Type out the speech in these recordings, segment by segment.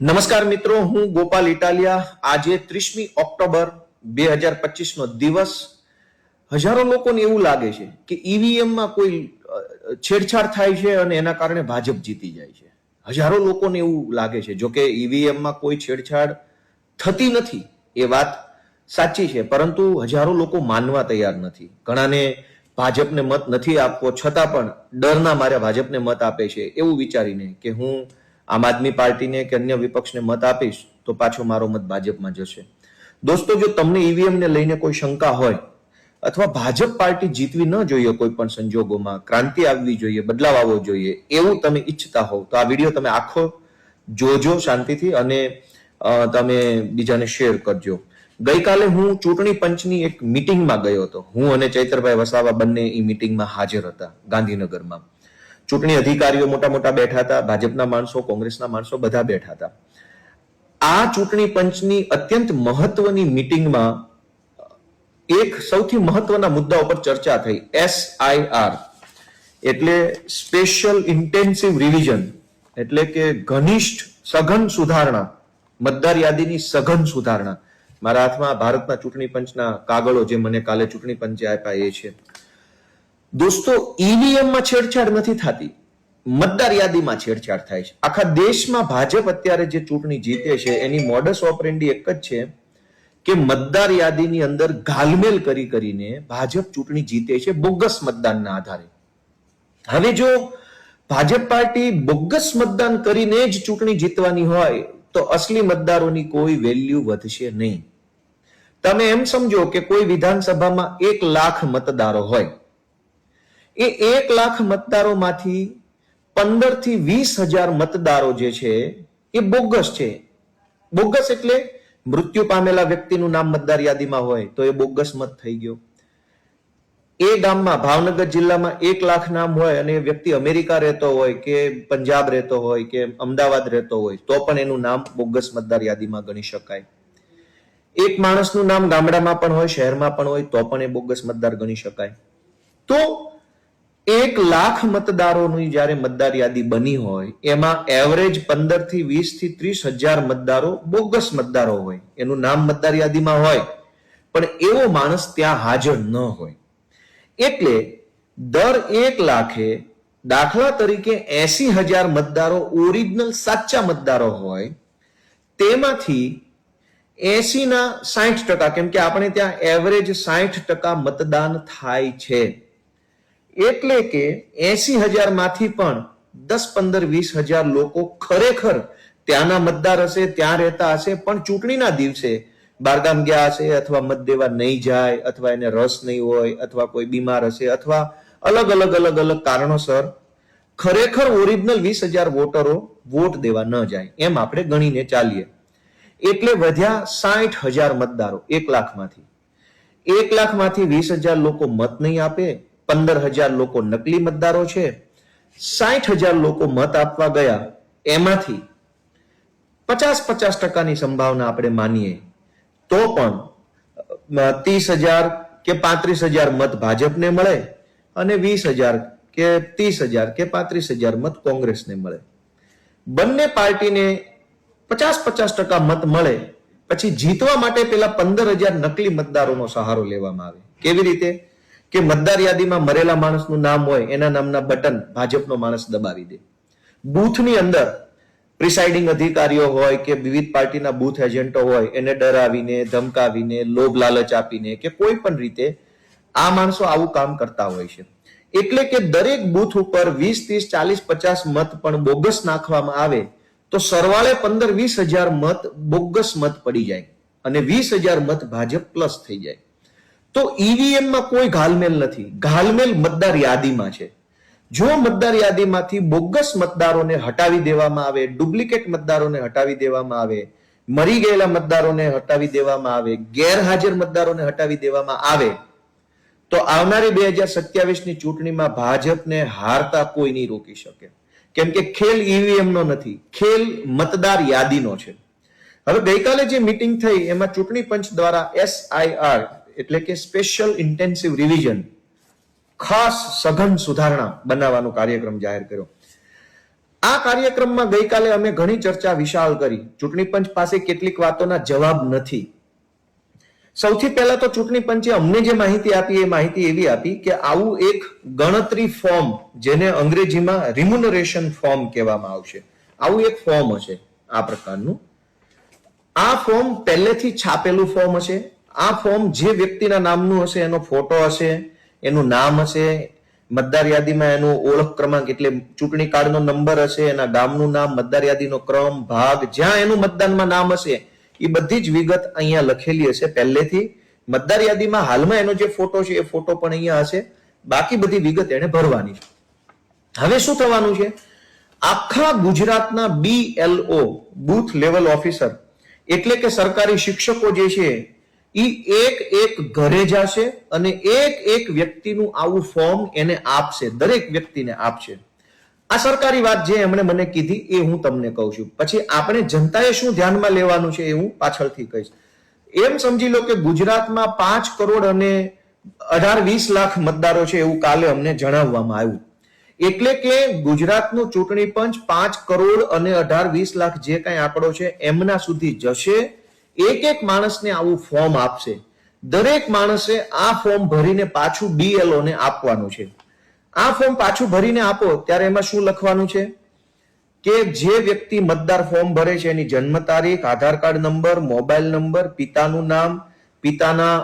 નમસ્કાર મિત્રો, હું ગોપાલ ઇટાલિયા. આજે 30મી ઓક્ટોબર 2025 નો દિવસ. હજારો લોકોને એવું લાગે છે કે ઈવીએમમાં કોઈ છેડછાડ થાય છે અને એના કારણે ભાજપ જીતી જાય છે. હજારો લોકોને એવું લાગે છે. જો કે ઈવીએમમાં કોઈ છેડછાડ થતી નથી એ વાત સાચી છે, પરંતુ હજારો લોકો માનવા તૈયાર નથી. ઘણાને ભાજપને મત નથી આપવો છતાં પણ ડરના મારે ભાજપને મત આપે છે એવું વિચારીને કે હું આમ આદમી પાર્ટીને કે અન્ય વિપક્ષને મત આપીશ તો પાછો મારો મત ભાજપમાં જશે. દોસ્તો, જો તમને ઈવીએમ ને લઈને કોઈ શંકા હોય અથવા ભાજપ પાર્ટી જીતવી ન જોઈએ, કોઈ પણ સંજોગોમાં ક્રાંતિ આવવી જોઈએ, બદલાવ આવવો જોઈએ એવું તમે ઈચ્છતા હોવ તો આ વિડીયો તમે આખો જોજો શાંતિથી અને તમે બીજાને શેર કરજો. ગઈકાલે હું ચૂંટણી પંચની એક મિટિંગમાં ગયો હતો. હું અને ચૈતરભાઈ વસાવા બંને એ મિટિંગમાં હાજર હતા ગાંધીનગરમાં. ચૂંટણી અધિકારીઓ મોટા મોટા બેઠા હતા, ભાજપના માણસો, કોંગ્રેસના માણસો બધા બેઠા હતા. આ ચૂંટણી પંચની અત્યંત મહત્વની મિટિંગમાં એક સૌથી મહત્વના મુદ્દા ઉપર ચર્ચા થઈ. SIR એટલે સ્પેશિયલ ઇન્ટેન્સિવ રિવિઝન, એટલે કે ઘનિષ્ઠ સઘન સુધારણા, મતદાર યાદીની સઘન સુધારણા. મારા હાથમાં ભારતના ચૂંટણી પંચના કાગળો જે મને કાલે ચૂંટણી પંચે આપ્યા એ છે. દોસ્તો, ઈવીએમમાં છેડછાડ નથી થતી, મતદાર યાદીમાં છેડછાડ થાય છે. આખા દેશમાં ભાજપ અત્યારે જે ચૂંટણી જીતે છે એની મોડસ ઓપરેન્ડી એક જ છે કે મતદાર યાદીની અંદર ઘાલમેલ કરીને ભાજપ ચૂંટણી જીતે છે બોગસ મતદાનના આધારે. હવે જો ભાજપ પાર્ટી બોગસ મતદાન કરીને જ ચૂંટણી જીતવાની હોય તો અસલી મતદારોની કોઈ વેલ્યુ વધશે નહીં. તમે એમ સમજો કે કોઈ વિધાનસભામાં 1 લાખ મતદારો હોય, એ 1 લાખ મતદારોમાંથી 15 થી 20,000 મતદારો જે છે એ બોગસ છે. બોગસ એટલે મૃત્યુ પામેલા વ્યક્તિનું નામ મતદાર યાદીમાં હોય તો એ બોગસ મત થઈ ગયો. એ ગામમાં, ભાવનગર જિલ્લામાં 1 લાખ નામ હોય અને એ વ્યક્તિ અમેરિકા રહેતો હોય કે પંજાબ રહેતો હોય કે અમદાવાદ રહેતો હોય તો પણ એનું નામ બોગસ મતદાર યાદીમાં ગણી શકાય. એક માણસનું નામ ગામડામાં પણ હોય, શહેરમાં પણ હોય તો પણ એ બોગસ મતદાર ગણી શકાય. તો 1 લાખ મતદારોની જ્યારે મતદાર યાદી બની હોય એમાં એવરેજ 15 થી 20 થી 30,000 મતદારો બોગસ મતદારો હોય. એનું નામ મતદાર યાદીમાં હોય પણ એવો માણસ ત્યાં હાજર ન હોય. એટલે દર 1 લાખે દાખલા તરીકે 80,000 મતદારો ઓરિજિનલ સાચા મતદારો હોય, તેમાંથી 80 ના 60%, કેમ કે આપણે ત્યાં એવરેજ 60% મતદાન થાય છે. એટલે કે 80,000 માંથી પણ 10, 15, 20,000 લોકો ખરેખર ત્યાંના મતદાર હશે, ત્યાં રહેતા હશે, પણ ચૂંટણીના દિવસે બારગામ ગયા હશે અથવા મત દેવા નહીં જાય અથવા એને રસ નહીં હોય અથવા કોઈ બીમાર હશે અથવા અલગ અલગ કારણોસર ખરેખર ઓરિજિનલ 20,000 વોટરો વોટ દેવા ન જાય, એમ આપણે ગણીને ચાલીએ. એટલે વધ્યા 60,000 મતદારો 1 લાખમાંથી. 1 લાખમાંથી 20,000 લોકો મત નહીં આપે, 15,000 લોકો નકલી મતદારો છે, 60,000 લોકો મત આપવા ગયા, એમાંથી 50-50% સંભાવના આપણે માનીએ તો પણ 30,000 કે 35,000 મત ભાજપને મળે અને 20,000 કે 30,000 કે 35,000 મત કોંગ્રેસને મળે. બંને પાર્ટીને 50-50% મત મળે પછી જીતવા માટે પેલા 15,000 નકલી મતદારોનો સહારો લેવામાં આવે. કેવી રીતે? કે મતદાર યાદીમાં મરેલા માણસનું નામ હોય, એના નામના બટન ભાજપનો માણસ દબાવી દે. બૂથની અંદર પ્રિસાઇડિંગ અધિકારીઓ હોય કે વિવિધ પાર્ટીના બૂથ એજન્ટો હોય, એને ડરાવીને, ધમકાવીને, લોભ લાલચ આપીને કે કોઈ પણ રીતે આ માણસો આવું કામ કરતા હોય છે. એટલે કે દરેક બૂથ ઉપર 20, 30, 40, 50 મત પણ બોગસ નાખવામાં આવે તો સરવાળે 15-20,000 મત બોગસ મત પડી જાય અને 20,000 મત ભાજપ પ્લસ થઈ જાય. તો ઈવીએમમાં કોઈ ઘાલમેલ નથી, ઘાલમેલ મતદાર યાદીમાં છે. જો મતદાર યાદીમાંથી બોગસ મતદારોને હટાવી દેવામાં આવે, ડુપ્લિકેટ મતદારોને હટાવી દેવામાં આવે, મરી ગયેલા મતદારોને હટાવી દેવામાં આવે, ગેરહાજર મતદારોને હટાવી દેવામાં આવે તો આવનારી 2027 ની ચૂંટણીમાં ભાજપને હારતા કોઈ નહીં રોકી શકે. કેમ કે ખેલ ઈવીએમ નો નથી, ખેલ મતદાર યાદીનો છે. હવે ગઈકાલે જે મિટિંગ થઈ એમાં ચૂંટણી પંચ દ્વારા SIR એટલે કે સ્પેશિયલ ઇન્ટેન્સિવ રિવિઝન, ખાસ સઘન સુધારણા બનાવવાનો કાર્યક્રમ જાહેર કર્યો. આ કાર્યક્રમમાં ગઈકાલે અમે ઘણી ચર્ચા વિશાળ કરી. ચૂંટણી પંચ પાસે કેટલીક વાતોના જવાબ નથી. સૌથી પહેલા તો ચૂંટણી પંચે અમને જે માહિતી આપી એ માહિતી એવી આપી કે આવું એક ગણતરી ફોર્મ, જેને અંગ્રેજીમાં રિમ્યુનરેશન ફોર્મ કહેવામાં આવશે, આવું એક ફોર્મ હશે આ પ્રકારનું. આ ફોર્મ પહેલેથી છાપેલું ફોર્મ હશે. આ ફોર્મ જે વ્યક્તિના નામનું હશે એનો ફોટો હશે, એનું નામ હશે, મતદાર યાદીમાં એનો ઓળખ ક્રમાંક એટલે ચૂંટણી કાર્ડનો નંબર હશે, એના ગામનું નામ, મતદાર યાદીનો ક્રમ, ભાગ, જ્યાં એનું મતદાનમાં નામ હશે એ બધી જ વિગત અહીંયા લખેલી હશે પહેલેથી. મતદાર યાદીમાં હાલમાં એનો જે ફોટો છે એ ફોટો પણ અહીંયા હશે. બાકી બધી વિગત એને ભરવાની છે. હવે શું થવાનું છે? આખા ગુજરાતના BLO, બૂથ લેવલ ઓફિસર, એટલે કે સરકારી શિક્ષકો જે છે એ એક એક ઘરે જશે અને એક એક વ્યક્તિનું આવું ફોર્મ એને આપશે, દરેક વ્યક્તિને આપશે. આ સરકારી વાત જે એમણે મને કીધી એ હું તમને કહું છું. પછી આપણે જનતાએ શું ધ્યાનમાં લેવાનું છે એ હું પાછળથી કહીશ. એમ સમજી લો કે ગુજરાતમાં 5 કરોડ અને 18-20 લાખ મતદારો છે એવું કાલે અમને જણાવવામાં આવ્યું. એટલે કે ગુજરાતનું ચૂંટણી પંચ 5 કરોડ અને 18-20 લાખ જે કઈ આંકડો છે એમના સુધી જશે. એક એક માણસને આવું ફોર્મ આપશે. દરેક માણસે આ ફોર્મ ભરીને પાછું BLO ને આપવાનું છે. આ ફોર્મ પાછું ભરીને આપો ત્યારે એમાં શું લખવાનું છે કે જે વ્યક્તિ મતદાર ફોર્મ ભરે છે એની જન્મ તારીખ, આધાર કાર્ડ નંબર, મોબાઈલ નંબર, પિતાનું નામ, પિતાના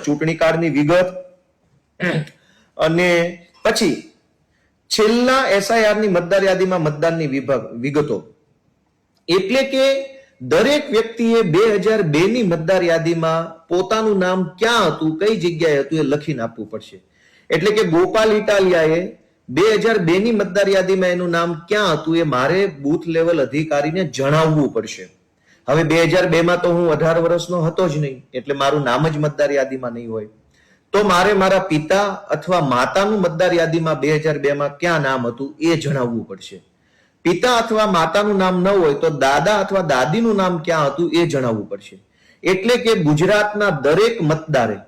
ચૂંટણી કાર્ડની વિગત અને પછી છેલ્લા SIR ની મતદાર યાદીમાં મતદાનની વિગતો. એટલે કે દરેક વ્યક્તિએ 2002 ની મતદાર યાદીમાં પોતાનું નામ ક્યાં હતું, કઈ જગ્યાએ હતું એ લખીને આપવું પડશે. એટલે કે ગોપાલ ઇટાલિયાએ 2002 ની મતદાર યાદીમાં એનું નામ ક્યાં હતું એ મારે બૂથ લેવલ અધિકારીને જણાવવું પડશે. હવે 2002 માં તો હું 18 વર્ષનો હતો જ નહીં, એટલે મારું નામ જ મતદાર યાદીમાં નહીં હોય. તો મારે મારા પિતા અથવા માતાનું મતદાર યાદીમાં 2002 માં ક્યાં નામ હતું એ જણાવવું પડશે. પિતા અથવા માતાનું નામ ન હોય તો દાદા અથવા દાદીનું નામ ક્યાં હતું એ જણાવવું પડશે. એટલે કે ગુજરાતના દરેક મતદારે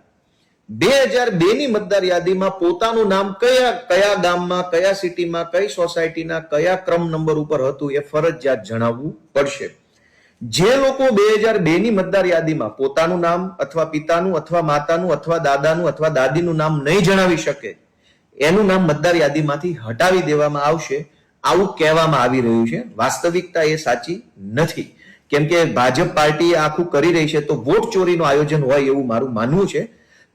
2002 ની મતદાર યાદીમાં પોતાનું નામ કયા ગામમાં, કયા સિટીમાં, કઈ સોસાયટીના કયા ક્રમ નંબર ઉપર હતું એ ફરજિયાત જણાવવું પડશે. જે લોકો 2002 ની મતદાર યાદીમાં પોતાનું નામ અથવા પિતાનું અથવા માતાનું અથવા દાદાનું અથવા દાદીનું નામ નહીં જણાવી શકે એનું નામ મતદાર યાદીમાંથી હટાવી દેવામાં આવશે, આવું કહેવામાં આવી રહ્યું છે. વાસ્તવિકતા એ સાચી નથી. કેમ કે ભાજપ પાર્ટી આખું કરી રહી છે તો વોટ ચોરીનું આયોજન હોય એવું મારું માનવું છે.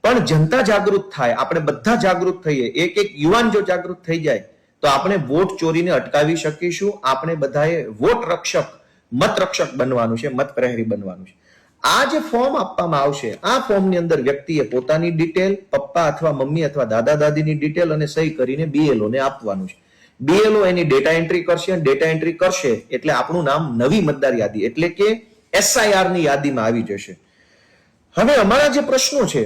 પણ જનતા જાગૃત થાય, આપણે બધા જાગૃત થઈએ, એક એક યુવાન જો જાગૃત થઈ જાય તો આપણે વોટ ચોરીને અટકાવી શકીશું. આપણે બધાએ વોટ રક્ષક, મત રક્ષક બનવાનું છે, મત પ્રહરી બનવાનું છે. આ જે ફોર્મ આપવામાં આવશે, આ ફોર્મની અંદર વ્યક્તિએ પોતાની ડિટેલ, પપ્પા અથવા મમ્મી અથવા દાદા દાદીની ડિટેલ અને સહી કરીને BLO ને આપવાનું છે. BLO એની ડેટા એન્ટ્રી કરશે અને ડેટા એન્ટ્રી કરશે એટલે આપણું નામ નવી મતદાર યાદી એટલે કે SIR ની યાદીમાં આવી જશે. હવે અમારા જે પ્રશ્નો છે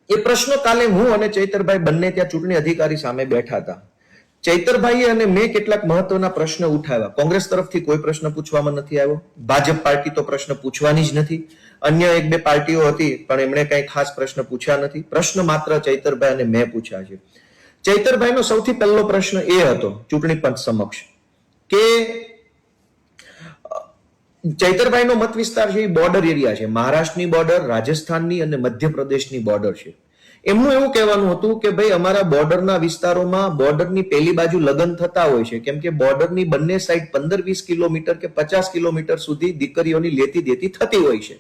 એ પ્રશ્નો કાલે હું અને ચૈતરભાઈ બંને ત્યાં ચૂંટણી અધિકારી સામે બેઠા હતા. ચૈતરભાઈએ અને મેં કેટલાક મહત્વના પ્રશ્ન ઉઠાવ્યા. કોંગ્રેસ તરફથી કોઈ પ્રશ્ન પૂછવામાં નથી આવ્યો. ભાજપ પાર્ટી તો પ્રશ્ન પૂછવાની જ નથી. અન્ય 1-2 પાર્ટીઓ હતી પણ એમણે કઈ ખાસ પ્રશ્ન પૂછ્યા નથી. પ્રશ્ન માત્ર ચૈતરભાઈ અને મેં પૂછ્યા છે. ચૈતરભાઈનો સૌથી પહેલો પ્રશ્ન એ હતો ચૂંટણી પંચ સમક્ષ કે ચૈતરભાઈનો મત વિસ્તાર છે એ બોર્ડર એરિયા છે. મહારાષ્ટ્રની બોર્ડર, રાજસ્થાનની અને મધ્યપ્રદેશની બોર્ડર છે. એમનું એવું કહેવાનું હતું કે ભાઈ અમારા બોર્ડરના વિસ્તારોમાં બોર્ડરની પેલી બાજુ લગ્ન થતા હોય છે, કેમ કે બોર્ડરની બંને સાઈડ 15-20 કિલોમીટર કે 50 કિલોમીટર સુધી દીકરીઓની લેતી દેતી થતી હોય છે.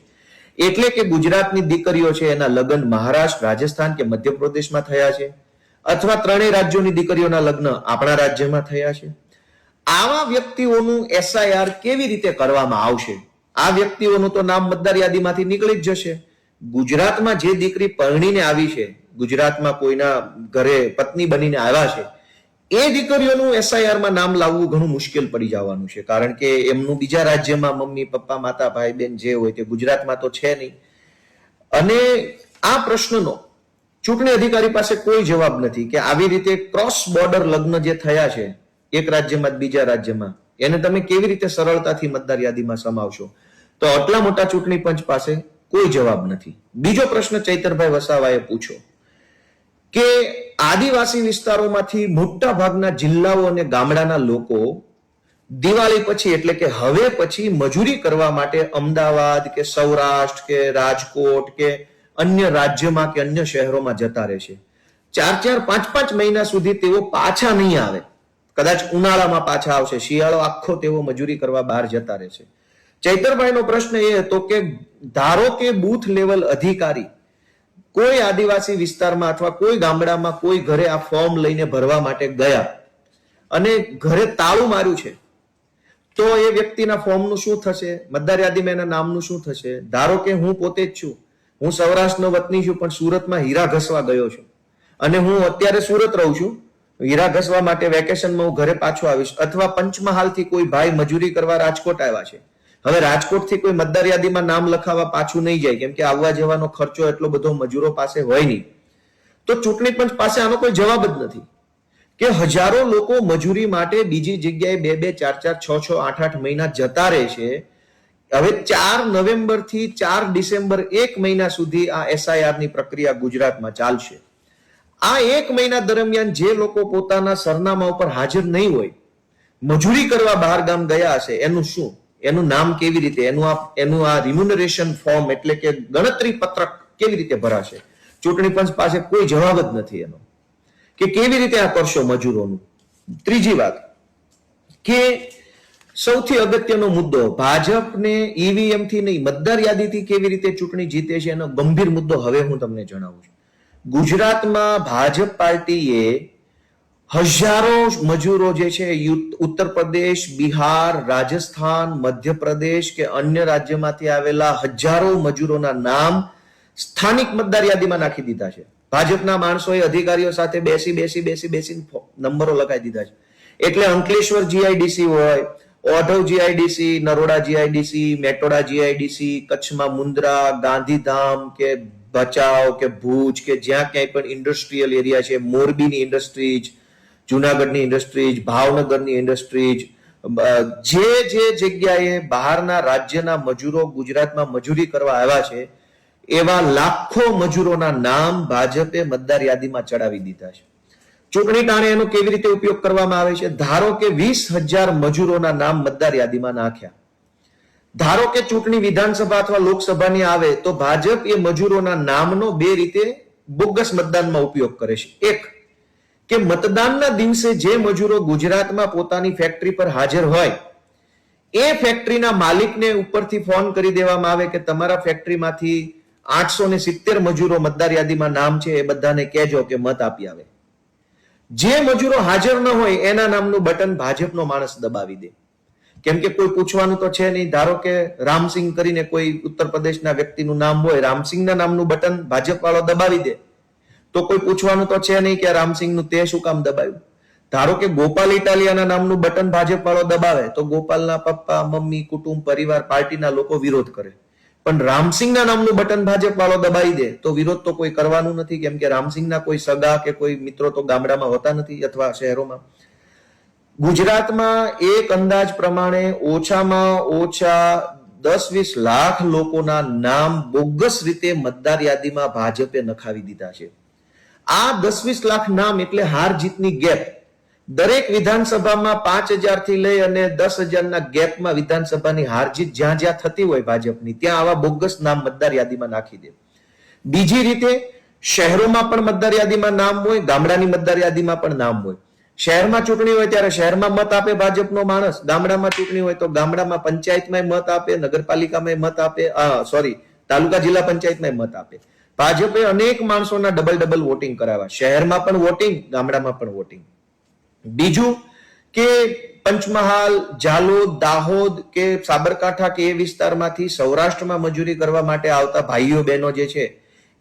એટલે કે ગુજરાતની દીકરીઓ છે એના લગ્ન મહારાષ્ટ્ર, રાજસ્થાન કે મધ્યપ્રદેશમાં થયા છે, અથવા ત્રણેય રાજ્યોની દીકરીઓના લગ્ન આપણા રાજ્યમાં થયા છે. આવા વ્યક્તિઓનું SIR કેવી રીતે કરવામાં આવશે? આ વ્યક્તિઓનું તો નામ મતદાર યાદીમાંથી નીકળી જ જશે. ગુજરાતમાં જે દીકરી પરણીને આવી છે, ગુજરાતમાં કોઈના ઘરે પત્ની બનીને આવ્યા છે, એ દીકરીઓનું SIR માં નામ લાવવું ઘણું મુશ્કેલ પડી જવાનું છે. કારણ કે એમનું બીજા રાજ્યમાં મમ્મી, પપ્પા, માતા, ભાઈ, બેન જે હોય તે ગુજરાતમાં તો છે નહીં. અને આ પ્રશ્નનો ચૂંટણી અધિકારી પાસે કોઈ જવાબ નથી કે આવી રીતે ક્રોસ બોર્ડર લગ્ન જે થયા છે એક રાજ્યમાં બીજા રાજ્યમાં, એને તમે કેવી રીતે સરળતાથી મતદાર યાદીમાં સમાવશો? તો આટલા મોટા ચૂંટણી પંચ પાસે કોઈ જવાબ નથી. બીજો પ્રશ્ન ચૈતરભાઈ વસાવાએ પૂછ્યો કે આદિવાસી વિસ્તારોમાંથી મોટા ભાગના જિલ્લાઓ અને ગામડાના લોકો દિવાળી પછી એટલે કે હવે પછી મજૂરી કરવા માટે અમદાવાદ કે સૌરાષ્ટ્ર કે રાજકોટ કે અન્ય રાજ્યમાં કે અન્ય શહેરોમાં જતા રહેશે. 4-5 મહિના સુધી તેઓ પાછા નહીં આવે. કદાચ ઉનાળામાં પાછા આવશે, શિયાળો આખો તેઓ મજૂરી કરવા બહાર જતા રહેશે. ચૈતરભાઈનો પ્રશ્ન એ હતો કે ધારો કે બૂથ લેવલ અધિકારી કોઈ આદિવાસી વિસ્તારમાં અથવા કોઈ ગામડામાં કોઈ ઘરે આ ફોર્મ લઈને ભરવા માટે ગયા અને ઘરે તાળું માર્યું છે, તો એ વ્યક્તિના ફોર્મનું શું થશે? મતદાર યાદીમાં એના નામનું શું થશે? ધારો કે હું પોતે જ છું, હું સૌરાષ્ટ્રનો વતની છું, પણ સુરતમાં હીરા ઘસવા ગયો છું અને હું અત્યારે સુરત રહું છું, હીરા ઘસવા માટે વેકેશનમાં હું ઘરે પાછો આવીશ, અથવા પંચમહાલથી કોઈ ભાઈ મજૂરી કરવા રાજકોટ આવ્યા છે, હવે રાજકોટથી કોઈ મતદાર યાદીમાં નામ લખાવવા પાછું નહીં જાય, કેમ કે આવવા જવાનો ખર્ચો એટલો બધો મજૂરો પાસે હોય નહીં. તો ચૂંટણી પંચ પાસે આનો કોઈ જવાબ જ નથી કે હજારો લોકો મજૂરી માટે બીજી જગ્યાએ 2-2, 4-4, 6-6, 8-8 મહિના જતા રહે છે. હવે 4 નવેમ્બર થી 4 ડિસેમ્બર 1 મહિના સુધી આ SIR ની પ્રક્રિયા ગુજરાતમાં ચાલશે. આ 1 મહિના દરમિયાન જે લોકો પોતાના સરનામા ઉપર હાજર નહીં હોય, મજૂરી કરવા બહાર ગામ ગયા હશે, એનું શું? એનું નામ કેવી રીતે, એનું આ રિમ્યુનરેશન ફોર્મ એટલે કે ગણતરી પત્રક કેવી રીતે ભરાશે? ચૂંટણી પંચ પાસે કોઈ જવાબ જ નથી એનો કે કેવી રીતે આ કરશો મજૂરોનું. ત્રીજી વાત કે સૌથી અગત્યનો મુદ્દો, ભાજપને ઈવીએમ થી નહીં મતદાર યાદીથી કેવી રીતે ચૂંટણી જીતે છે એનો ગંભીર મુદ્દો હવે હું તમને જણાવું છું. ગુજરાતમાં ભાજપ પાર્ટીએ હજારો મજૂરો જે છે ઉત્તર પ્રદેશ, બિહાર, રાજસ્થાન, મધ્યપ્રદેશ કે અન્ય રાજ્યમાંથી આવેલા હજારો મજૂરોના નામ સ્થાનિક મતદાર યાદીમાં નાખી દીધા છે. ભાજપના માણસોએ અધિકારીઓ સાથે બેસી નંબરો લગાવી દીધા છે. એટલે અંકલેશ્વર જીઆઈડીસી હોય, Odhav GIDC, Naroda GIDC, Metoda GIDC, કચ્છમાં મુન્દ્રા, ગાંધીધામ કે ભચાઉ કે ભુજ કે જ્યાં ક્યાંય પણ ઇન્ડસ્ટ્રીયલ એરિયા છે, મોરબીની ઇન્ડસ્ટ્રીઝ, જુનાગઢની ઇન્ડસ્ટ્રીઝ, ભાવનગરની ઇન્ડસ્ટ્રીઝ, જે જગ્યાએ બહારના રાજ્યના મજૂરો ગુજરાતમાં મજૂરી કરવા આવ્યા છે એવા લાખો મજૂરોના નામ ભાજપે મતદાર યાદીમાં ચડાવી દીધા છે. ચૂંટણી ટાણે એનો કેવી રીતે ઉપયોગ કરવામાં આવે છે? ધારો કે 20,000 મજૂરોના નામ મતદાર યાદીમાં નાખ્યા. ધારો કે ચૂંટણી વિધાનસભા અથવા લોકસભાની આવે તો ભાજપ એ મજૂરોના નામનો બે રીતે બોગસ મતદાનમાં ઉપયોગ કરે છે. એક કે મતદાનના દિવસે જે મજૂરો ગુજરાતમાં પોતાની ફેક્ટરી પર હાજર હોય એ ફેક્ટરીના માલિકને ઉપરથી ફોન કરી દેવામાં આવે કે તમારા ફેક્ટરીમાંથી 870 મજૂરો મતદાર યાદીમાં નામ છે, એ બધાને કહેજો કે મત આપી આવે. જે મજૂરો હાજર ન હોય એના નામનું બટન ભાજપનો માણસ દબાવી દે, કેમ કે કોઈ પૂછવાનું તો છે નહીં. ધારો કે રામસિંહ કરીને કોઈ ઉત્તર પ્રદેશના વ્યક્તિનું નામ હોય, રામસિંહના નામનું બટન ભાજપ વાળો દબાવી દે તો કોઈ પૂછવાનું તો છે નહીં કે રામસિંહનું તે શું કામ દબાવ્યું. ધારો કે ગોપાલ ઇટાલિયાના નામનું બટન ભાજપ વાળો દબાવે તો ગોપાલના પપ્પા, મમ્મી, કુટુંબ, પરિવાર, પાર્ટીના લોકો વિરોધ કરે. પણ રામસિંહના નામનું બટન ભાજપ વાળો દબાવી દે તો વિરોધ તો કોઈ કરવાનું નથી, કેમ કે રામસિંહના કોઈ સગા કે કોઈ મિત્રો તો ગામડામાં હોતા નથી અથવા શહેરોમાં. ગુજરાતમાં એક અંદાજ પ્રમાણે ઓછામાં ઓછા 10-20 લાખ લોકોના નામ બોગસ રીતે મતદાર યાદીમાં ભાજપે નખાવી દીધા છે. આ 10-20 લાખ નામ એટલે હાર જીતની ગેપ. દરેક વિધાનસભામાં 5,000 થી લઈ અને 10,000 ના ગેપમાં વિધાનસભાની હાર જીત જ્યાં જ્યાં થતી હોય ભાજપની, ત્યાં આવા બોગસ નામ મતદાર યાદીમાં નાખી દે. બીજી રીતે શહેરોમાં પણ મતદાર યાદીમાં નામ હોય, ગામડાની મતદાર યાદીમાં પણ નામ હોય. શહેરમાં ચૂંટણી હોય ત્યારે શહેરમાં મત આપે ભાજપનો માણસ, ગામડામાં ચૂંટણી હોય તો ગામડામાં પંચાયતમાં મત આપે, નગરપાલિકામાં મત આપે, તાલુકા જિલ્લા પંચાયતમાં મત આપે. ભાજપે અનેક માણસોના ડબલ વોટિંગ કરાવ્યા, શહેરમાં પણ વોટિંગ, ગામડામાં પણ વોટિંગ. બીજું કે પંચમહાલ, ઝાલોદ, દાહોદ કે સાબરકાંઠા કે એ વિસ્તારમાંથી સૌરાષ્ટ્રમાં મજૂરી કરવા માટે આવતા ભાઈઓ બહેનો જે છે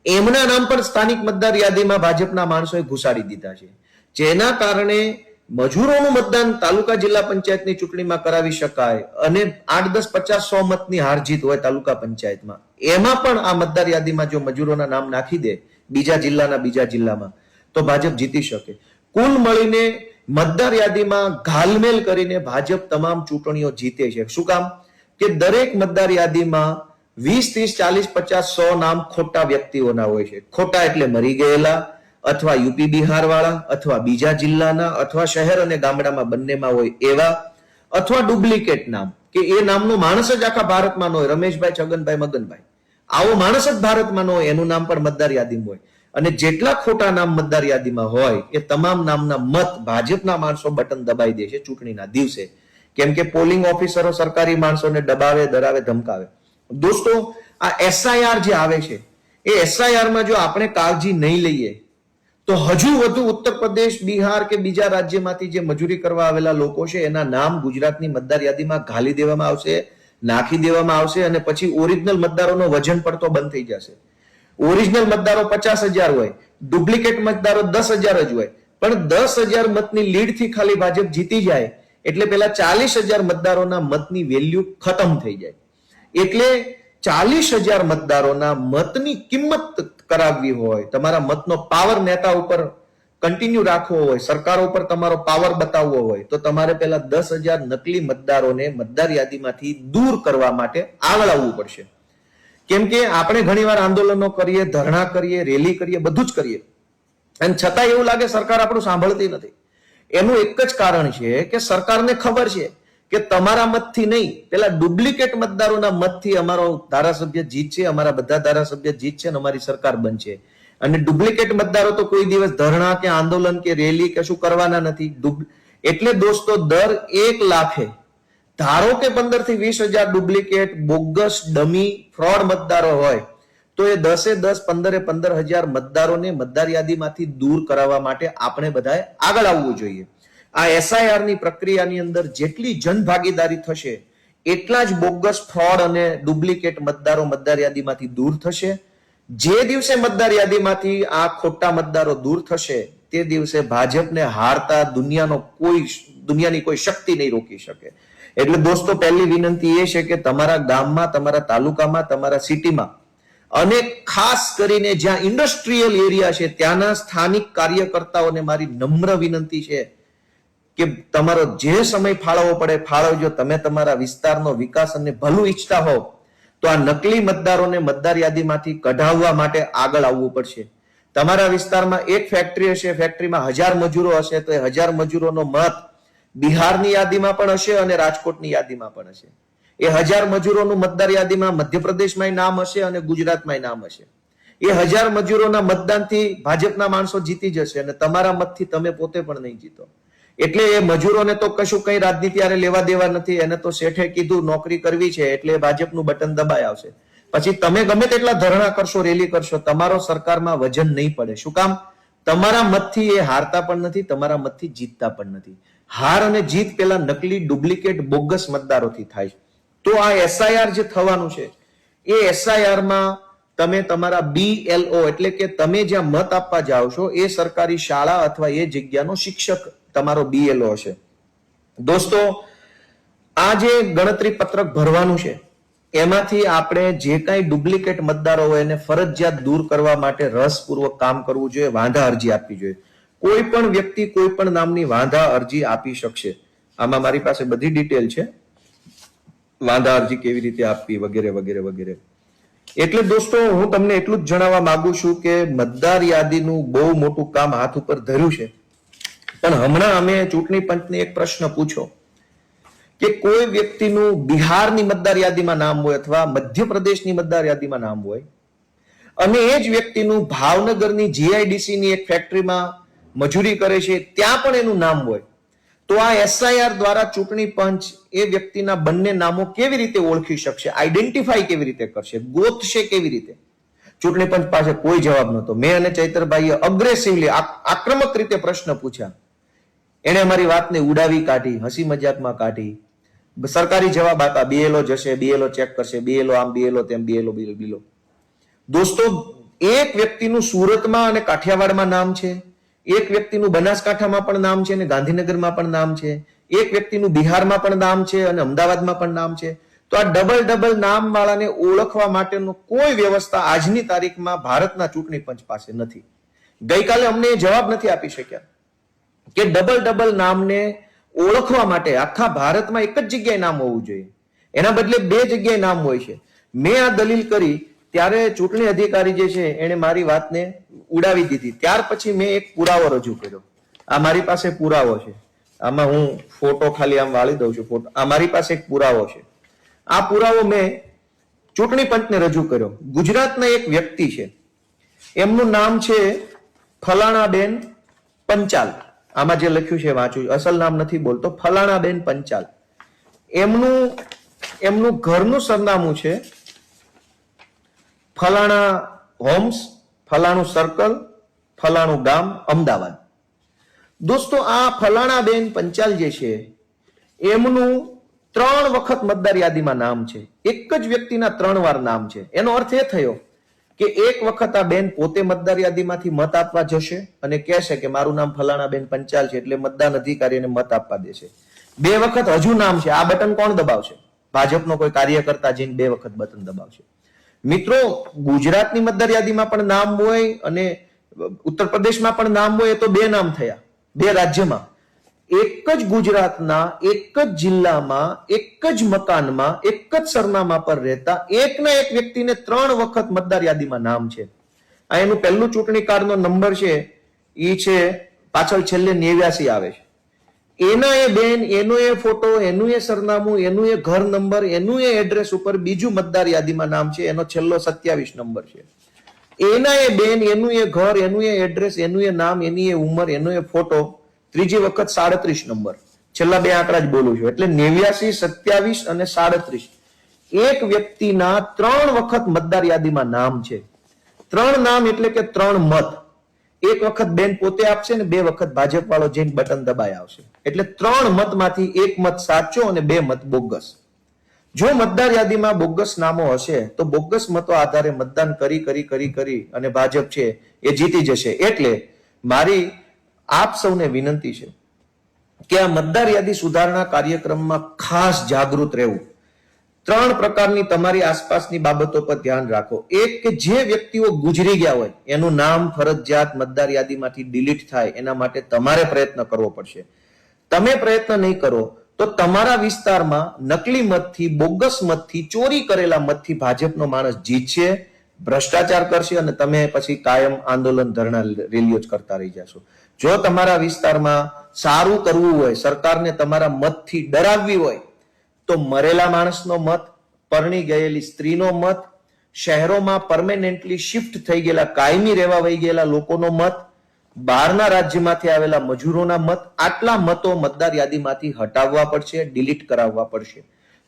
એમના નામ પણ સ્થાનિક મતદાર યાદીમાં ભાજપના માણસોએ ઘુસાડી દીધા છે, જેના કારણે મજૂરોનું મતદાન તાલુકા જિલ્લા પંચાયતની ચૂંટણીમાં કરાવી શકાય અને 8, 10, 50, 100 મતની હાર જીત હોય તાલુકા પંચાયતમાં, એમાં પણ આ મતદાર યાદીમાં જો મજૂરોના નામ નાખી દે બીજા જિલ્લામાં તો ભાજપ જીતી શકે. કુલ મળીને મતદાર યાદીમાં ઘાલમેલ કરીને ભાજપ તમામ ચૂંટણીઓ જીતે છે. શું કામ? કે દરેક મતદાર યાદીમાં 20, 30, 40, 50, 100 નામ ખોટા વ્યક્તિઓના હોય છે. ખોટા એટલે મરી ગયેલા અથવા યુપી બિહાર વાળા, અથવા બીજા જિલ્લાના, અથવા શહેર અને ગામડામાં બંનેમાં હોય એવા, અથવા ડુપ્લિકેટ નામ કે એ નામનો માણસ જ આખા ભારતમાં ન હોય, રમેશભાઈ, છગનભાઈ, મગનભાઈ, આવો માણસ જ ભારતમાં ન હોય, એનું નામ પણ મતદાર યાદીમાં હોય. અને જેટલા ખોટા નામ મતદાર યાદીમાં હોય એ તમામ નામના મત ભાજપના માણસો બટન દબાઈ દે છે ચૂંટણીના દિવસે. કેમ કે પોલિંગ ઓફિસરો સરકારી માણસોને દબાવે, ડરાવે, ધમકાવે. દોસ્તો, આ એસઆઈઆર જે આવે છે એ એસઆઈઆરમાં જો આપણે કાળજી નહીં લઈએ તો હજુ વધુ ઉત્તર પ્રદેશ, બિહાર કે બીજા રાજ્યમાંથી જે મજૂરી કરવા આવેલા લોકો છે એના નામ ગુજરાતની મતદાર યાદીમાં ઘાલી દેવામાં આવશે, નાખી દેવામાં આવશે, અને પછી ઓરિજિનલ મતદારોનો વજન પડતો બંધ થઈ જશે. ઓરિજિનલ મતદારો 50,000 હોય, ડુપ્લિકેટ મતદારો 10,000 જ હોય, પણ 10,000 મતની લીડથી ખાલી ભાજપ જીતી જાય એટલે પેલા 40,000 મતદારોના મતની વેલ્યુ ખતમ થઈ જાય. એટલે 40,000 મતદારોના મતની કિંમત કરાવવી હોય, તમારા મતનો પાવર નેતા ઉપર કન્ટિન્યુ રાખવો હોય, સરકારો ઉપર તમારો પાવર બતાવવો હોય, તો તમારે પેલા 10,000 નકલી મતદારોને મતદાર યાદીમાંથી દૂર કરવા માટે આગળ આવવું પડશે. કેમ કે આપણે ઘણીવાર આંદોલનો કરીએ, ધરણા કરીએ, રેલી કરીએ, બધું જ કરીએ, અને છતાં એવું લાગે સરકાર આપણું સાંભળતી નથી. એનું એક જ કારણ છે કે સરકારને ખબર છે કે તમારા મતથી નહીં, પેલા ડુપ્લિકેટ મતદારોના મતથી અમારો ધારાસભ્ય જીતશે, અમારા બધા ધારાસભ્ય જીતશે અને અમારી સરકાર બનશે. અને ડુપ્લિકેટ મતદારો તો કોઈ દિવસ ધરણા કે આંદોલન કે રેલી કે શું કરવાના નથી. એટલે દોસ્તો, દર 1 લાખે ધારો કે 15 થી 20,000 ડુપ્લિકેટ, બોગસ, ડમી, ફ્રોડ મતદારો હોય તો એ 10 15,000 મતદારોને મતદાર યાદીમાંથી દૂર કરાવવા માટે આપણે બધાએ આગળ આવવું જોઈએ. આ એસઆઈઆર ની પ્રક્રિયાની અંદર જેટલી જનભાગીદારી થશે એટલા જ બોગસ, ફ્રોડ અને ડુપ્લિકેટ મતદારો મતદાર યાદીમાંથી દૂર થશે. જે દિવસે મતદાર યાદીમાંથી આ ખોટા મતદારો દૂર થશે તે દિવસે ભાજપને હારતા દુનિયાની કોઈ શક્તિ નહીં રોકી શકે. એટલે દોસ્તો, પહેલી વિનંતી એ છે કે તમારા ગામમાં, તમારા તાલુકામાં, તમારા સિટીમાં અને ખાસ કરીને જ્યાં ઇન્ડસ્ટ્રીયલ એરિયા છે ત્યાંના સ્થાનિક કાર્યકર્તાઓને મારી નમ્ર વિનંતી છે કે તમારો જે સમય ફાળવવો પડે ફાળવજો. તમે તમારા વિસ્તારનો વિકાસ અને ભલું ઈચ્છતા હોવ તો આ નકલી મતદારોને મતદાર યાદીમાંથી કઢાવવા માટે આગળ આવવું પડશે. તમારા વિસ્તારમાં એક ફેક્ટરી હશે, ફેક્ટરીમાં 1000 મજૂરો હશે, તો એ 1000 મજૂરોનો મત બિહારની યાદીમાં પણ હશે અને રાજકોટની યાદીમાં પણ હશે. એ 1000 મજૂરોનું મતદાર યાદીમાં મધ્યપ્રદેશમાં નામ હશે અને ગુજરાતમાં નામ હશે. એ 1000 મજૂરોના મતદાનથી ભાજપના માણસો જીતી જશે અને તમારા મતથી તમે પોતે પણ નહીં જીતો. એટલે એ મજૂરોને તો કશું કઈ રાજનીતિ આરે લેવા દેવા નથી. એને તો શેઠે કીધું નોકરી કરવી છે એટલે ભાજપનું બટન દબાઈ આવશે. પછી તમે ગમે તેટલા ધરણા કરશો, રેલી કરશો, તમારો સરકારમાં વજન નહીં પડે. શું કામ? તમારા મતથી એ હારતા પણ નથી, તમારા મતથી જીતતા પણ નથી. હાર અને જીત પેલા નકલી, ડુપ્લિકેટ, બોગસ મતદારોથી થાય છે. તો આ એસઆઈઆર જે થવાનું છે એ એસઆઈઆરમાં તમે તમારા BLO એટલે કે તમે જ્યાં મત આપવા જાઓ છો એ સરકારી શાળા અથવા એ જગ્યાનો શિક્ષક તમારો BLO હશે. દોસ્તો, આ જે ગણતરી પત્રક ભરવાનું છે એમાંથી આપણે જે કાંઈ ડુપ્લિકેટ મતદારો હોય એને ફરજિયાત દૂર કરવા માટે રસપૂર્વક કામ કરવું જોઈએ, વાંધા અરજી આપવી જોઈએ. કોઈ પણ વ્યક્તિ કોઈ પણ નામની વાંધા અરજી આપી શકશે. આમાં મારી પાસે બધી ડિટેલ છે, વાંધા અરજી કેવી રીતે આપવી વગેરે વગેરે વગેરે. એટલે દોસ્તો, હું તમને એટલું જ જણાવવા માંગુ છું કે મતદાર યાદીનું બહુ મોટું કામ હાથ ઉપર ધર્યું છે. પણ હમણાં અમે ચૂંટણી પંચને એક પ્રશ્ન પૂછ્યો કે કોઈ વ્યક્તિનું બિહારની મતદાર યાદીમાં નામ હોય અથવા મધ્યપ્રદેશની મતદાર યાદીમાં નામ હોય અને એ જ વ્યક્તિનું ભાવનગરની GIDC ની એક ફેક્ટરીમાં મજૂરી કરે છે ત્યાં પણ એનું નામ હોય, તો આ એસઆઈઆર દ્વારા ચૂંટણી પંચ એ વ્યક્તિના બંને નામો કેવી રીતે ઓળખી શકશે, આઈડેન્ટિફાઈ કેવી રીતે કરશે, ગોતશે કેવી રીતે? ચૂંટણી પંચ પાસે કોઈ જવાબ નહોતો. મેં અને ચૈતરભાઈએ અગ્રેસિવલી, આક્રમક રીતે પ્રશ્ન પૂછ્યા. એને અમારી વાતને ઉડાવી કાઢી, હસી મજાકમાં કાઢી. સરકારી જવાબ આપ્યા, BLO જશે, BLO ચેક કરશે, BLO આમ, BLO તેમ, BLO. દોસ્તો, એક વ્યક્તિનું સુરતમાં અને કાઠિયાવાડમાં નામ છે, એક વ્યક્તિનું બનાસકાંઠામાં પણ નામ છે અને ગાંધીનગરમાં પણ નામ છે, એક વ્યક્તિનું બિહારમાં પણ નામ છે અને અમદાવાદમાં પણ નામ છે. તો આ ડબલ નામ વાળાને ઓળખવા માટેનો કોઈ વ્યવસ્થા આજની તારીખમાં ભારતના ચૂંટણી પંચ પાસે નથી. ગઈકાલે અમને એ જવાબ નથી આપી શક્યા કે ડબલ નામને ઓળખવા માટે આખા ભારતમાં એક જ જગ્યાએ નામ હોવું જોઈએ, એના બદલે 2 જગ્યાએ નામ હોય છે. મેં આ દલીલ કરી ત્યારે ચૂંટણી અધિકારી જે છે એને મારી વાતને ઉડાવી દીધી. ત્યાર પછી મેં એક પુરાવો રજૂ કર્યો. આ મારી પાસે પુરાવો છે. આમાં હું ફોટો ખાલી આમ વાળી દઉં છું. ફોટો આ મારી પાસે એક પુરાવો છે. આ પુરાવો મેં ચૂંટણી પંચને રજૂ કર્યો. ગુજરાતના એક વ્યક્તિ છે, એમનું નામ છે ફલાણાબેન પંચાલ. આમાં જે લખ્યું છે વાંચું, અસલ નામ નથી બોલતો. ફલાણાબેન પંચાલ. એમનું ઘરનું સરનામું છે ફલાણા હોમ્સ, ફલાણું સર્કલ, ફલાણું ગામ, અમદાવાદ. દોસ્તો, આ ફલાણાબેન પંચાલ જે છે એમનું 3 વખત મતદાર યાદીમાં નામ છે. એક જ વ્યક્તિના 3 વાર નામ છે. એનો અર્થ એ થયો કે એક વખત આ બેન પોતે મતદાર યાદીમાંથી મત આપવા જશે અને કહેશે કે મારું નામ ફલાણાબેન પંચાલ છે, એટલે મતદાન અધિકારીને મત આપવા દેશે. 2 વખત હજુ નામ છે. આ બટન કોણ દબાવશે? ભાજપનો કોઈ કાર્યકર્તા જઈને 2 વખત બટન દબાવશે. મિત્રો, ગુજરાતની મતદાર યાદીમાં પણ નામ હોય અને ઉત્તર પ્રદેશમાં પણ નામ હોય, તો 2 નામ થયા 2 રાજ્યમાં. એક જ ગુજરાતના એક જ જિલ્લામાં એક જ મકાનમાં એક જ સરનામા પર રહેતા એકના એક વ્યક્તિને 3 વખત મતદાર યાદીમાં નામ છે. આ એનું પહેલું ચૂંટણી કાર્ડનો નંબર છે, એ છે પાછળ છેલ્લે 89 આવે છે. એના એ બેન, એનો એ ફોટો, એનું એ સરનામું, એનું એ ઘર નંબર, એનું એ એડ્રેસ ઉપર બીજું મતદાર યાદીમાં નામ છે, એનો છેલ્લો 27 નંબર છે. એના એ બેન, એનું એ ઘર, એનું એ એડ્રેસ, એનું એ નામ, એની એ ઉંમર, એનો એ ફોટો, ત્રીજી વખત 37 નંબર. છેલ્લા 2 આંકડા જ બોલું છું. એટલે 89, 27 અને 37. એક વ્યક્તિના 3 વખત મતદાર યાદીમાં નામ છે. 3 નામ એટલે કે 3 મત. એક વખત બેન પોતે આપશે ને 2 વખત ભાજપ વાળો જઈને બટન દબાઈ આવશે. એટલે 3 મતમાંથી 1 મત સાચો અને 2 મત બોગસ. જો મતદાર યાદીમાં બોગસ નામો હશે તો બોગસ મતો આધારે મતદાન કરી અને ભાજપ છે એ જીતી જશે. એટલે મારી આપ સૌને વિનંતી છે કે આ મતદાર યાદી સુધારણા કાર્યક્રમમાં ખાસ જાગૃત રહેવું. 3 પ્રકારની તમારી આસપાસની બાબતો પર ધ્યાન રાખો. એક, કે જે વ્યક્તિઓ ગુજરી ગયા હોય એનું નામ ફરજિયાત મતદાર યાદીમાંથી ડિલીટ થાય, એના માટે તમારે પ્રયત્ન કરવો પડશે. તમે પ્રયત્ન નહીં કરો તો તમારા વિસ્તારમાં નકલી મતથી, બોગસ મતથી, ચોરી કરેલા મતથી ભાજપનો માણસ જીતશે, ભ્રષ્ટાચાર કરશે અને તમે પછી કાયમ આંદોલન, ધરણા, રેલીઓ જ કરતા રહી જશો. જો તમારા વિસ્તારમાં સારું કરવું હોય, સરકારને તમારા મતથી ડરાવવી હોય, તો મરેલા માણસનો મત, પરણી ગયેલી સ્ત્રીનો મત, શહેરોમાં પરમેનન્ટલી શિફ્ટ થઈ ગયેલા, કાયમી રહેવા વહી ગયેલા લોકોનો મત, બહારના રાજ્યમાંથી આવેલા મજૂરોના મત, આટલા મતો મતદાર યાદીમાંથી હટાવવા પડશે, ડિલીટ કરાવવા પડશે.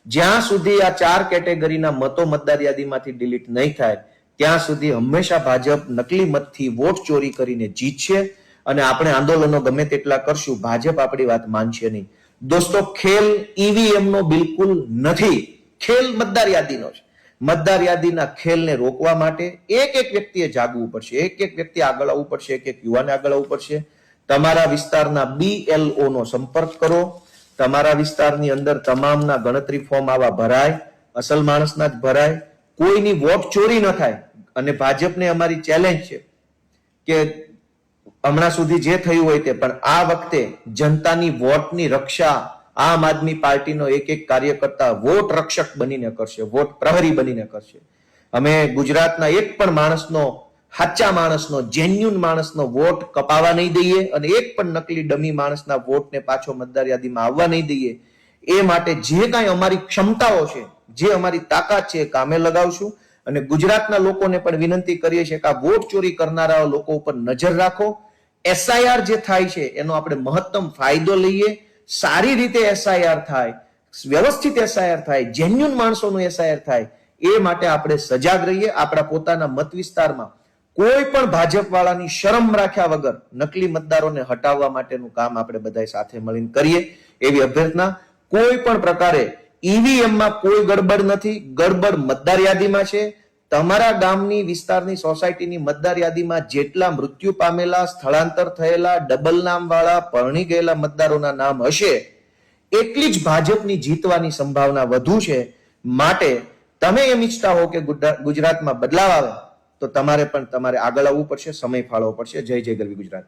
જ્યાં સુધી આ 4 કેટેગરીના મતો મતદાર યાદીમાંથી ડિલીટ નહીં થાય ત્યાં સુધી હંમેશા ભાજપ નકલી મતથી વોટ ચોરી કરીને જીતશે અને આપણે આંદોલનો ગમે તેટલા કરશું, ભાજપ આપણી વાત માનશે નહીં. દોસ્તો, ખેલ ઈવીએમ નો બિલકુલ નથી. ખેલ મતદાર યાદીનો છે. મતદાર યાદીના ખેલને રોકવા માટે એક વ્યક્તિએ જાગવું પડશે, એક વ્યક્તિ આગળ આવવું પડશે, એક યુવાને આગળ આવવું પડશે. તમારા વિસ્તારના BLO નો સંપર્ક કરો. તમારા વિસ્તારની અંદર તમામના ગણતરી ફોર્મ આવા ભરાય, અસલ માણસના જ ભરાય, કોઈની વોટ ચોરી ન થાય. અને ભાજપને અમારી ચેલેન્જ છે કે હમણાં સુધી જે થયું હોય તે, પણ આ વખતે જનતાની વોટની રક્ષા આમ આદમી પાર્ટીનો એક કાર્યકર્તા વોટ રક્ષક બનીને કરશે, વોટ પ્રહરી બનીને કરશે. અમે ગુજરાતના એક પણ માણસનો, સાચા માણસનો, જેન્યુન માણસનો વોટ કપાવા નહીં દઈએ અને એક પણ નકલી ડમી માણસના વોટને પાછો મતદાર યાદીમાં આવવા નહીં દઈએ. એ માટે જે કાંઈ અમારી ક્ષમતાઓ છે, જે અમારી તાકાત છે, એ કામે લગાવશું. અને ગુજરાતના લોકોને પણ વિનંતી કરીએ છીએ કે આ વોટ ચોરી કરનારા લોકો ઉપર નજર રાખો. SIR જે થાય છે એનો આપણે મહત્તમ ફાયદો લઈએ. સારી રીતે SIR થાય, વ્યવસ્થિત SIR થાય, જેન્યુન માણસોનું SIR થાય, એ માટે આપણે સજાગ રહીએ. આપણા પોતાના મત વિસ્તારમાં કોઈ પણ ભાજપ વાળાની શરમ રાખ્યા વગર નકલી મતદારોને હટાવવા માટેનું કામ આપણે બધા સાથે મળીને કરીએ એવી અભ્યર્થના. કોઈ પણ પ્રકારે ઈવીએમમાં કોઈ ગડબડ નથી. ગડબડ મતદાર યાદીમાં છે. તમારા ગામની, વિસ્તારની, સોસાયટીની મતદાર યાદીમાં જેટલા મૃત્યુ પામેલા, સ્થળાંતર થયેલા, ડબલ નામ વાળા, પરણી ગયેલા મતદારોના નામ હશે, એટલી જ ભાજપની જીતવાની સંભાવના વધુ છે. માટે તમે એમ ઈચ્છતા હો કે ગુજરાતમાં બદલાવ આવે તો તમારે આગળ આવવું પડશે, સમય ફાળવવો પડશે. જય જય ગરવી ગુજરાત.